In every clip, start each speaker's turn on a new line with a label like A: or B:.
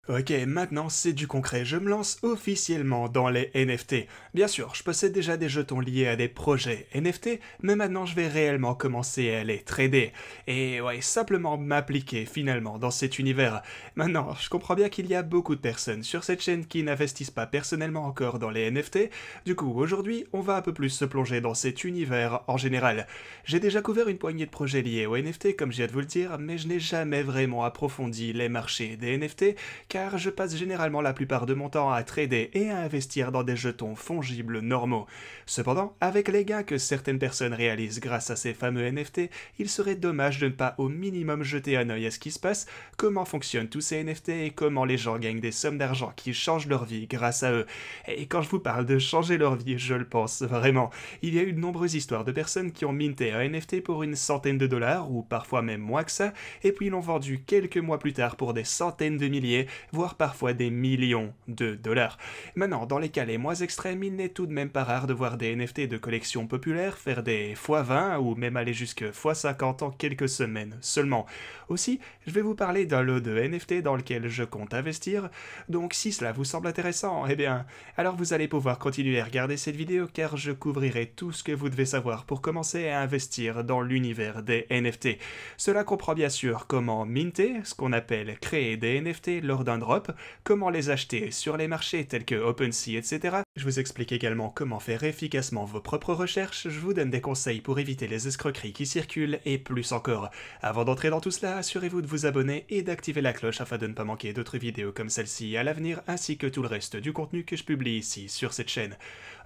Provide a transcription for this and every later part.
A: Ok, maintenant c'est du concret, je me lance officiellement dans les NFT. Bien sûr, je possède déjà des jetons liés à des projets NFT, mais maintenant je vais réellement commencer à les trader. Et ouais, simplement m'appliquer finalement dans cet univers. Maintenant, je comprends bien qu'il y a beaucoup de personnes sur cette chaîne qui n'investissent pas personnellement encore dans les NFT. Du coup, aujourd'hui, on va un peu plus se plonger dans cet univers en général. J'ai déjà couvert une poignée de projets liés aux NFT, comme je viens de vous le dire, mais je n'ai jamais vraiment approfondi les marchés des NFT, car je passe généralement la plupart de mon temps à trader et à investir dans des jetons fongibles normaux. Cependant, avec les gains que certaines personnes réalisent grâce à ces fameux NFT, il serait dommage de ne pas au minimum jeter un œil à ce qui se passe, comment fonctionnent tous ces NFT et comment les gens gagnent des sommes d'argent qui changent leur vie grâce à eux. Et quand je vous parle de changer leur vie, je le pense vraiment. Il y a eu de nombreuses histoires de personnes qui ont minté un NFT pour une centaine de dollars, ou parfois même moins que ça, et puis l'ont vendu quelques mois plus tard pour des centaines de milliers, voire parfois des millions de dollars. Maintenant, dans les cas les moins extrêmes, il n'est tout de même pas rare de voir des NFT de collections populaires faire des x20 ou même aller jusque x50 en quelques semaines seulement. Aussi, je vais vous parler d'un lot de NFT dans lequel je compte investir, donc si cela vous semble intéressant, eh bien, alors vous allez pouvoir continuer à regarder cette vidéo car je couvrirai tout ce que vous devez savoir pour commencer à investir dans l'univers des NFT. Cela comprend bien sûr comment minter, ce qu'on appelle créer des NFT lors d'un drop, comment les acheter sur les marchés tels que OpenSea, etc. Je vous explique également comment faire efficacement vos propres recherches, je vous donne des conseils pour éviter les escroqueries qui circulent et plus encore. Avant d'entrer dans tout cela, assurez-vous de vous abonner et d'activer la cloche afin de ne pas manquer d'autres vidéos comme celle-ci à l'avenir ainsi que tout le reste du contenu que je publie ici sur cette chaîne.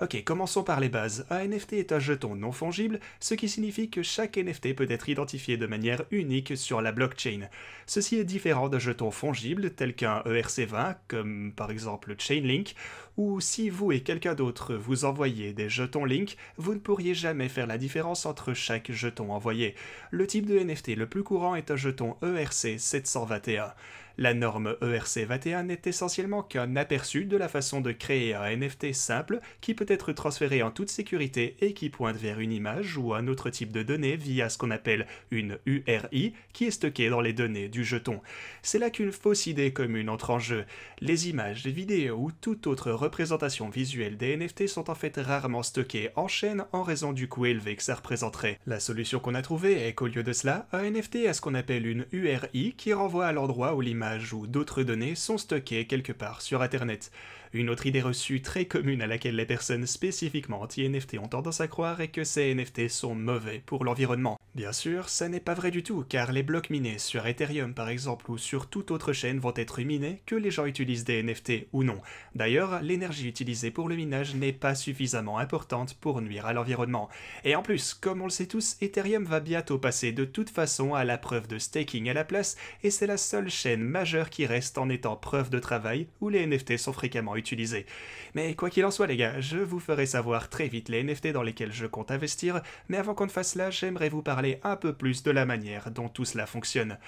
A: Ok, commençons par les bases. Un NFT est un jeton non fongible, ce qui signifie que chaque NFT peut être identifié de manière unique sur la blockchain. Ceci est différent d'un jeton fongible tel qu'un ERC20, comme par exemple Chainlink, ou si vous et quelqu'un d'autre vous envoyez des jetons Link, vous ne pourriez jamais faire la différence entre chaque jeton envoyé. Le type de NFT le plus courant est un jeton ERC 721. La norme ERC21 n'est essentiellement qu'un aperçu de la façon de créer un NFT simple qui peut être transféré en toute sécurité et qui pointe vers une image ou un autre type de données via ce qu'on appelle une URI qui est stockée dans les données du jeton. C'est là qu'une fausse idée commune entre en jeu. Les images, les vidéos ou toute autre représentation visuelle des NFT sont en fait rarement stockées en chaîne en raison du coût élevé que ça représenterait. La solution qu'on a trouvée est qu'au lieu de cela, un NFT a ce qu'on appelle une URI qui renvoie à l'endroit où l'image ou d'autres données sont stockées quelque part sur Internet. Une autre idée reçue très commune à laquelle les personnes spécifiquement anti-NFT ont tendance à croire est que ces NFT sont mauvais pour l'environnement. Bien sûr, ça n'est pas vrai du tout, car les blocs minés sur Ethereum par exemple ou sur toute autre chaîne vont être minés que les gens utilisent des NFT ou non. D'ailleurs, l'énergie utilisée pour le minage n'est pas suffisamment importante pour nuire à l'environnement. Et en plus, comme on le sait tous, Ethereum va bientôt passer de toute façon à la preuve de staking à la place, et c'est la seule chaîne majeure qui reste en étant preuve de travail où les NFT sont fréquemment utilisés. Mais quoi qu'il en soit les gars, je vous ferai savoir très vite les NFT dans lesquels je compte investir, mais avant qu'on ne fasse cela, j'aimerais vous parler un peu plus de la manière dont tout cela fonctionne.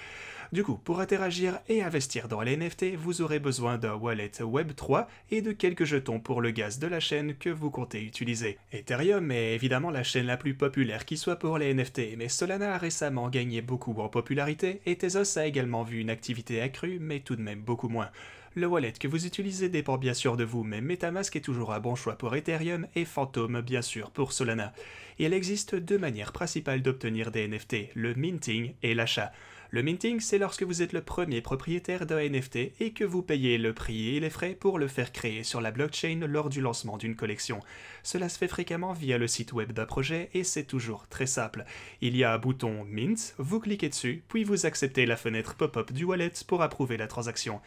A: Du coup, pour interagir et investir dans les NFT, vous aurez besoin d'un wallet Web3 et de quelques jetons pour le gaz de la chaîne que vous comptez utiliser. Ethereum est évidemment la chaîne la plus populaire qui soit pour les NFT, mais Solana a récemment gagné beaucoup en popularité et Tezos a également vu une activité accrue, mais tout de même beaucoup moins. Le wallet que vous utilisez dépend bien sûr de vous, mais MetaMask est toujours un bon choix pour Ethereum et Phantom bien sûr pour Solana. Il existe deux manières principales d'obtenir des NFT, le minting et l'achat. Le minting, c'est lorsque vous êtes le premier propriétaire d'un NFT et que vous payez le prix et les frais pour le faire créer sur la blockchain lors du lancement d'une collection. Cela se fait fréquemment via le site web d'un projet et c'est toujours très simple. Il y a un bouton Mint, vous cliquez dessus, puis vous acceptez la fenêtre pop-up du wallet pour approuver la transaction.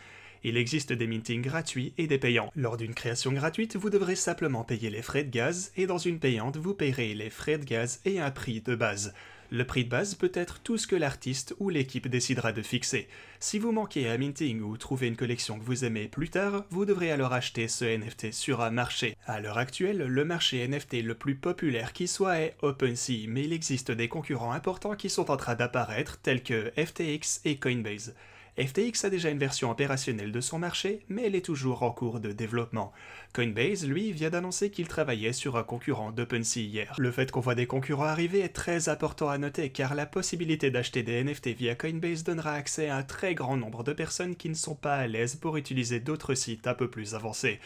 A: Il existe des mintings gratuits et des payants. Lors d'une création gratuite, vous devrez simplement payer les frais de gaz et dans une payante, vous payerez les frais de gaz et un prix de base. Le prix de base peut être tout ce que l'artiste ou l'équipe décidera de fixer. Si vous manquez un minting ou trouvez une collection que vous aimez plus tard, vous devrez alors acheter ce NFT sur un marché. À l'heure actuelle, le marché NFT le plus populaire qui soit est OpenSea, mais il existe des concurrents importants qui sont en train d'apparaître tels que FTX et Coinbase. FTX a déjà une version opérationnelle de son marché, mais elle est toujours en cours de développement. Coinbase, lui, vient d'annoncer qu'il travaillait sur un concurrent d'OpenSea hier. Le fait qu'on voit des concurrents arriver est très important à noter, car la possibilité d'acheter des NFT via Coinbase donnera accès à un très grand nombre de personnes qui ne sont pas à l'aise pour utiliser d'autres sites un peu plus avancés.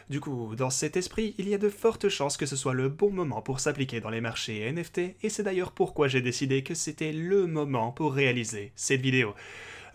A: Du coup, dans cet esprit, il y a de fortes chances que ce soit le bon moment pour s'appliquer dans les marchés NFT, et c'est d'ailleurs pourquoi j'ai décidé que c'était le moment pour réaliser cette vidéo.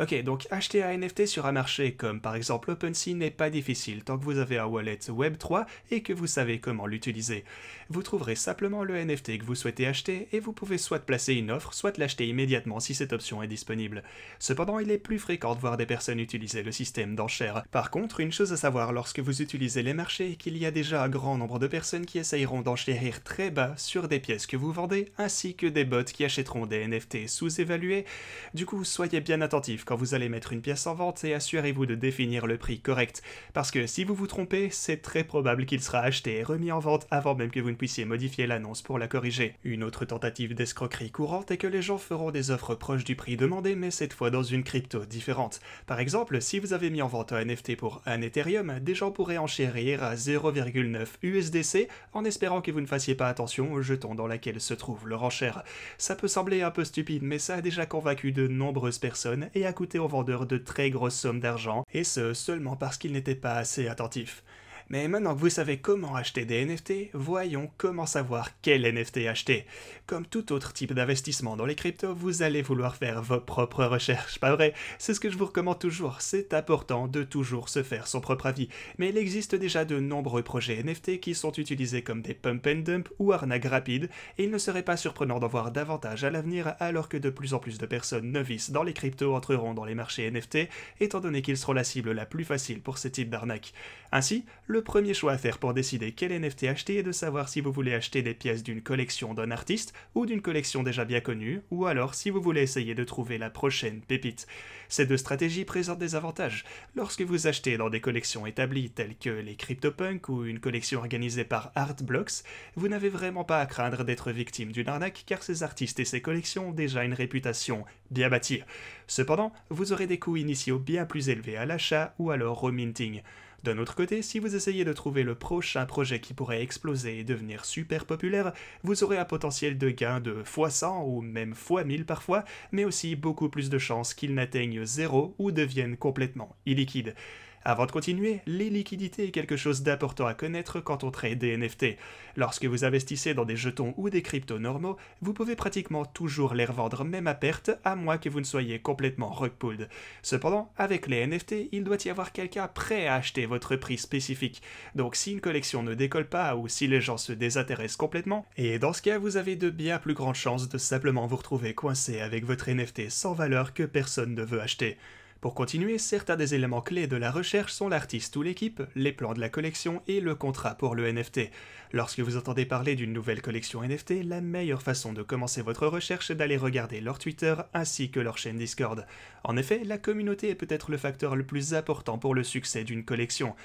A: Ok, donc acheter un NFT sur un marché comme par exemple OpenSea n'est pas difficile tant que vous avez un wallet Web3 et que vous savez comment l'utiliser. Vous trouverez simplement le NFT que vous souhaitez acheter et vous pouvez soit placer une offre, soit l'acheter immédiatement si cette option est disponible. Cependant, il est plus fréquent de voir des personnes utiliser le système d'enchères. Par contre, une chose à savoir lorsque vous utilisez les marchés est qu'il y a déjà un grand nombre de personnes qui essayeront d'enchérir très bas sur des pièces que vous vendez, ainsi que des bots qui achèteront des NFT sous-évalués. Du coup, soyez bien attentifs quand vous allez mettre une pièce en vente et assurez-vous de définir le prix correct, parce que si vous vous trompez, c'est très probable qu'il sera acheté et remis en vente avant même que vous ne puissiez modifier l'annonce pour la corriger. Une autre tentative d'escroquerie courante est que les gens feront des offres proches du prix demandé, mais cette fois dans une crypto différente. Par exemple, si vous avez mis en vente un NFT pour un Ethereum, des gens pourraient enchérir à 0,9 USDC en espérant que vous ne fassiez pas attention au jeton dans lequel se trouve leur enchère. Ça peut sembler un peu stupide, mais ça a déjà convaincu de nombreuses personnes et a coûté aux vendeurs de très grosses sommes d'argent, et ce seulement parce qu'ils n'étaient pas assez attentifs. Mais maintenant que vous savez comment acheter des NFT, voyons comment savoir quel NFT acheter. Comme tout autre type d'investissement dans les cryptos, vous allez vouloir faire vos propres recherches, pas vrai? C'est ce que je vous recommande toujours, c'est important de toujours se faire son propre avis. Mais il existe déjà de nombreux projets NFT qui sont utilisés comme des pump and dump ou arnaques rapides, et il ne serait pas surprenant d'en voir davantage à l'avenir alors que de plus en plus de personnes novices dans les cryptos entreront dans les marchés NFT, étant donné qu'ils seront la cible la plus facile pour ce type d'arnaque. Ainsi, le premier choix à faire pour décider quel NFT acheter est de savoir si vous voulez acheter des pièces d'une collection d'un artiste ou d'une collection déjà bien connue, ou alors si vous voulez essayer de trouver la prochaine pépite. Ces deux stratégies présentent des avantages. Lorsque vous achetez dans des collections établies telles que les CryptoPunks ou une collection organisée par Artblocks, vous n'avez vraiment pas à craindre d'être victime d'une arnaque car ces artistes et ces collections ont déjà une réputation bien bâtie. Cependant, vous aurez des coûts initiaux bien plus élevés à l'achat ou alors au minting. D'un autre côté, si vous essayez de trouver le prochain projet qui pourrait exploser et devenir super populaire, vous aurez un potentiel de gain de x100 ou même x1000 parfois, mais aussi beaucoup plus de chances qu'il n'atteigne zéro ou devienne complètement illiquide. Avant de continuer, l'illiquidité est quelque chose d'important à connaître quand on trade des NFT. Lorsque vous investissez dans des jetons ou des cryptos normaux, vous pouvez pratiquement toujours les revendre même à perte, à moins que vous ne soyez complètement rug-pulled. Cependant, avec les NFT, il doit y avoir quelqu'un prêt à acheter votre prix spécifique. Donc si une collection ne décolle pas ou si les gens se désintéressent complètement, et dans ce cas, vous avez de bien plus grandes chances de simplement vous retrouver coincé avec votre NFT sans valeur que personne ne veut acheter. Pour continuer, certains des éléments clés de la recherche sont l'artiste ou l'équipe, les plans de la collection et le contrat pour le NFT. Lorsque vous entendez parler d'une nouvelle collection NFT, la meilleure façon de commencer votre recherche est d'aller regarder leur Twitter ainsi que leur chaîne Discord. En effet, la communauté est peut-être le facteur le plus important pour le succès d'une collection.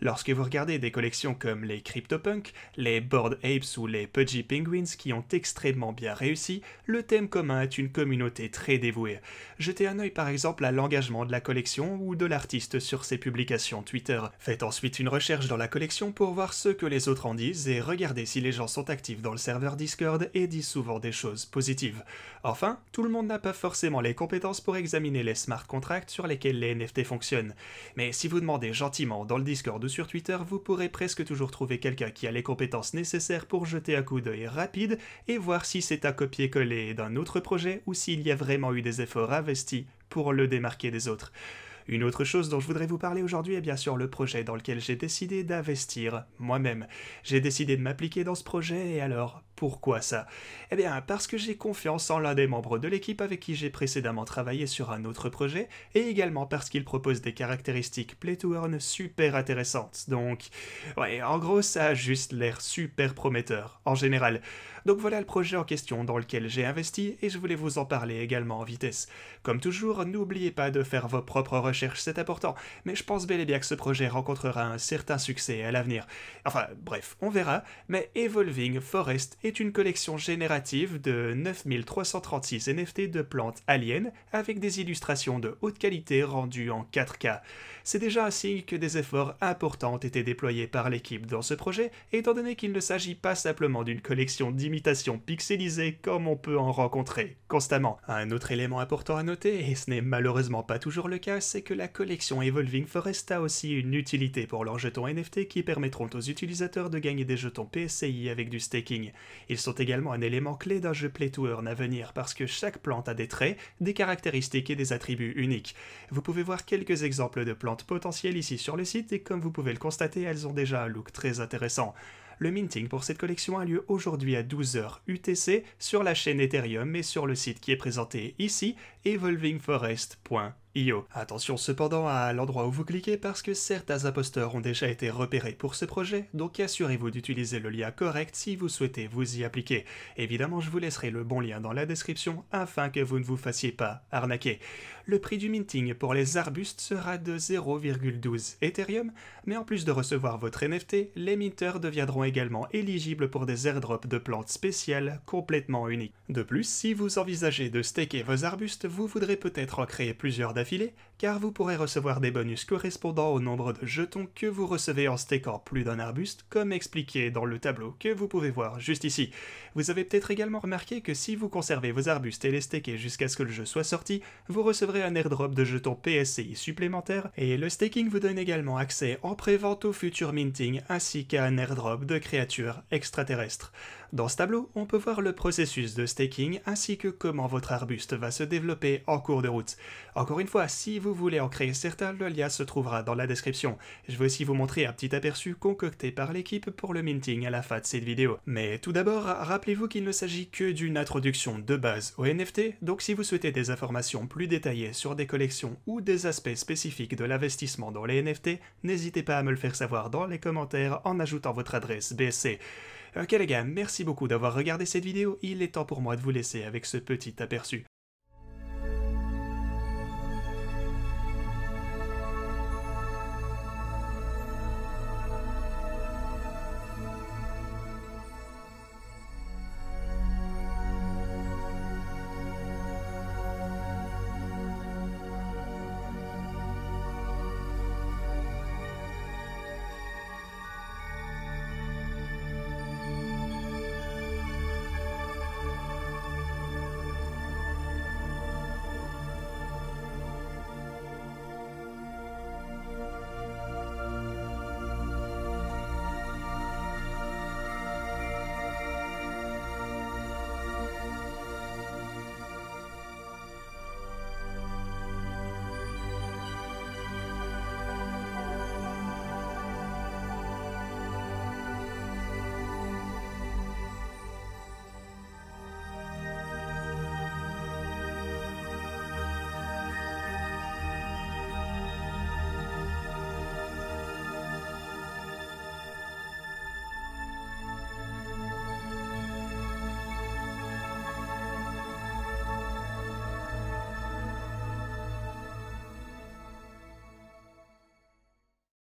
A: Lorsque vous regardez des collections comme les CryptoPunks, les Bored Apes ou les Pudgy Penguins qui ont extrêmement bien réussi, le thème commun est une communauté très dévouée. Jetez un œil par exemple à l'engagement de la collection ou de l'artiste sur ses publications Twitter. Faites ensuite une recherche dans la collection pour voir ce que les autres en disent et regardez si les gens sont actifs dans le serveur Discord et disent souvent des choses positives. Enfin, tout le monde n'a pas forcément les compétences pour examiner les smart contracts sur lesquels les NFT fonctionnent. Mais si vous demandez gentiment dans le Discord ou sur Twitter, vous pourrez presque toujours trouver quelqu'un qui a les compétences nécessaires pour jeter un coup d'œil rapide et voir si c'est un copier-coller d'un autre projet ou s'il y a vraiment eu des efforts investis pour le démarquer des autres. Une autre chose dont je voudrais vous parler aujourd'hui est bien sûr le projet dans lequel j'ai décidé d'investir moi-même. J'ai décidé de m'appliquer dans ce projet et alors, pourquoi ça? Eh bien, parce que j'ai confiance en l'un des membres de l'équipe avec qui j'ai précédemment travaillé sur un autre projet et également parce qu'il propose des caractéristiques play to earn super intéressantes. Donc, ouais, en gros, ça a juste l'air super prometteur, en général. Donc voilà le projet en question dans lequel j'ai investi et je voulais vous en parler également en vitesse. Comme toujours, n'oubliez pas de faire vos propres recherches, c'est important, mais je pense bel et bien que ce projet rencontrera un certain succès à l'avenir. Enfin, bref, on verra, mais Evolving Forest est est une collection générative de 9336 NFT de plantes aliens avec des illustrations de haute qualité rendues en 4K. C'est déjà un signe que des efforts importants ont été déployés par l'équipe dans ce projet, étant donné qu'il ne s'agit pas simplement d'une collection d'imitations pixelisées comme on peut en rencontrer constamment. Un autre élément important à noter, et ce n'est malheureusement pas toujours le cas, c'est que la collection Evolving Forest a aussi une utilité pour leurs jetons NFT qui permettront aux utilisateurs de gagner des jetons PSCI avec du staking. Ils sont également un élément clé d'un jeu Play to Earn à venir parce que chaque plante a des traits, des caractéristiques et des attributs uniques. Vous pouvez voir quelques exemples de plantes potentielles ici sur le site et comme vous pouvez le constater, elles ont déjà un look très intéressant. Le minting pour cette collection a lieu aujourd'hui à 12h UTC sur la chaîne Ethereum et sur le site qui est présenté ici, evolvingforest.io. Attention cependant à l'endroit où vous cliquez parce que certains imposteurs ont déjà été repérés pour ce projet, donc assurez-vous d'utiliser le lien correct si vous souhaitez vous y appliquer. Évidemment, je vous laisserai le bon lien dans la description afin que vous ne vous fassiez pas arnaquer. Le prix du minting pour les arbustes sera de 0,12 Ethereum, mais en plus de recevoir votre NFT, les minters deviendront également éligibles pour des airdrops de plantes spéciales complètement uniques. De plus, si vous envisagez de staker vos arbustes, vous voudrez peut-être en créer plusieurs d'affilée, car vous pourrez recevoir des bonus correspondant au nombre de jetons que vous recevez en stakant plus d'un arbuste, comme expliqué dans le tableau que vous pouvez voir juste ici. Vous avez peut-être également remarqué que si vous conservez vos arbustes et les stakez jusqu'à ce que le jeu soit sorti, vous recevrez un airdrop de jetons PSCI supplémentaires, et le staking vous donne également accès en pré-vente au futur minting ainsi qu'à un airdrop de créatures extraterrestres. Dans ce tableau, on peut voir le processus de staking ainsi que comment votre arbuste va se développer en cours de route. Encore une fois, si vous voulez en créer certains, le lien se trouvera dans la description. Je vais aussi vous montrer un petit aperçu concocté par l'équipe pour le minting à la fin de cette vidéo. Mais tout d'abord, rappelez-vous qu'il ne s'agit que d'une introduction de base au NFT, donc si vous souhaitez des informations plus détaillées sur des collections ou des aspects spécifiques de l'investissement dans les NFT, n'hésitez pas à me le faire savoir dans les commentaires en ajoutant votre adresse BSC. Ok les gars, merci beaucoup d'avoir regardé cette vidéo, il est temps pour moi de vous laisser avec ce petit aperçu.